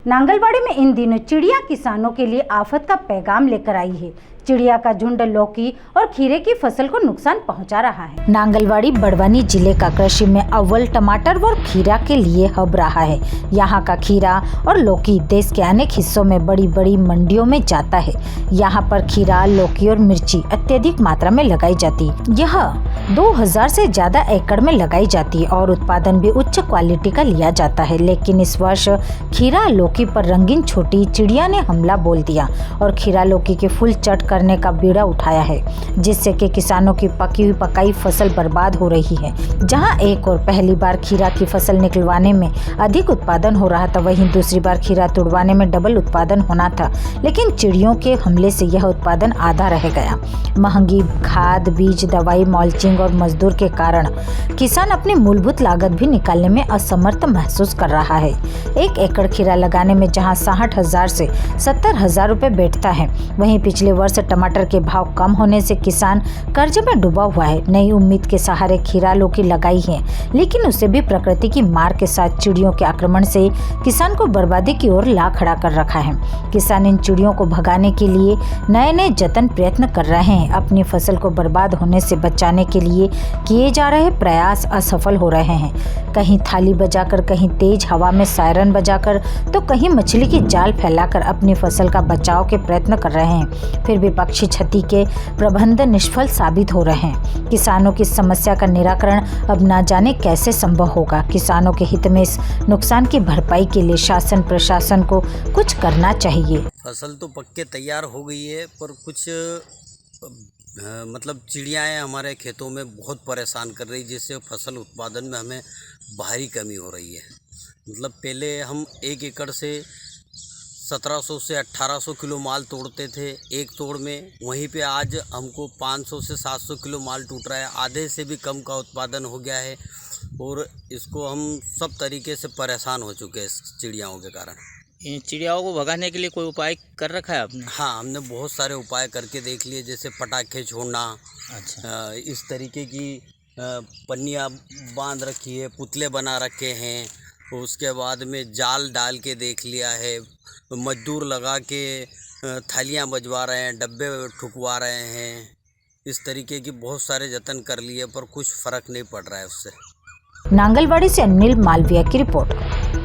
नांगलबाड़ी में इन दिनों चिड़िया किसानों के लिए आफत का पैगाम लेकर आई है। चिड़िया का झुंड लौकी और खीरे की फसल को नुकसान पहुंचा रहा है। नांगलबाड़ी बड़वानी जिले का कृषि में अव्वल टमाटर व खीरा के लिए हब रहा है। यहाँ का खीरा और लौकी देश के अनेक हिस्सों में बड़ी बड़ी मंडियों में जाता है। यहाँ पर खीरा, लौकी और मिर्ची अत्यधिक मात्रा में लगाई जाती है। यह 2000 से ज्यादा एकड़ में लगाई जाती है और उत्पादन भी उच्च क्वालिटी का लिया जाता है। लेकिन इस वर्ष खीरा लौकी पर रंगीन छोटी चिड़िया ने हमला बोल दिया और खीरा लौकी के फूल चट करने का बीड़ा उठाया है, जिससे कि किसानों की पकी हुई पकाई फसल बर्बाद हो रही है। जहां एक और पहली बार खीरा की फसल निकलवाने में अधिक उत्पादन हो रहा था, वहीं दूसरी बार खीरा तुड़वाने में डबल उत्पादन होना था, लेकिन चिड़ियों के हमले से यह उत्पादन आधा रह गया। महंगी खाद, बीज, दवाई, मल्चिंग और मजदूर के कारण किसान अपनी मूलभूत लागत भी निकालने में असमर्थ महसूस कर रहा है। 1 एकड़ खीरा लगाने में जहां 60,000 से 70,000 रुपए बैठता है, वहीं पिछले वर्ष टमाटर के भाव कम होने से किसान कर्ज में डूबा हुआ है। नई उम्मीद के सहारे खीरा लौकी लगाई है, लेकिन उसे भी प्रकृति की मार के साथ चिड़ियों के आक्रमण से किसान को बर्बादी की ओर ला खड़ा कर रखा है। किसान इन चिड़ियों को भगाने के लिए नए नए जतन प्रयत्न कर रहे हैं। अपनी फसल को बर्बाद होने से बचाने के लिए किए जा रहे प्रयास असफल हो रहे हैं। कहीं थाली बजाकर, कहीं तेज हवा में सायरन बजाकर, तो कहीं मछली की जाल फैलाकर अपनी फसल का बचाव के प्रयत्न कर रहे हैं। फिर भी पक्षी क्षति के प्रबंध निष्फल साबित हो रहे हैं। किसानों की समस्या का निराकरण अब ना जाने कैसे संभव होगा। किसानों के हित में इस नुकसान की भरपाई के लिए शासन प्रशासन को कुछ करना चाहिए। फसल तो पक्के तैयार हो गई है, पर कुछ मतलब चिड़ियाएँ हमारे खेतों में बहुत परेशान कर रही, जिससे फसल उत्पादन में हमें भारी कमी हो रही है। मतलब पहले हम 1 एकड़ से 1700 से 1800 किलो माल तोड़ते थे एक तोड़ में, वहीं पे आज हमको 500 से 700 किलो माल टूट रहा है। आधे से भी कम का उत्पादन हो गया है और इसको हम सब तरीके से परेशान हो चुके हैं इस चिड़ियाओं के कारण। इन चिड़ियाओं को भगाने के लिए कोई उपाय कर रखा है आपने? हाँ, हमने बहुत सारे उपाय करके देख लिए, जैसे पटाखे छोड़ना। अच्छा। इस तरीके की पन्नियाँ बांध रखी है, पुतले बना रखे हैं, उसके बाद में जाल डाल के देख लिया है, मजदूर लगा के थालियाँ बजवा रहे हैं, डब्बे ठुकवा रहे हैं। इस तरीके की बहुत सारे जतन कर लिए, पर कुछ फ़र्क नहीं पड़ रहा है उससे। नांगलबाड़ी से अनिल मालविया की रिपोर्ट।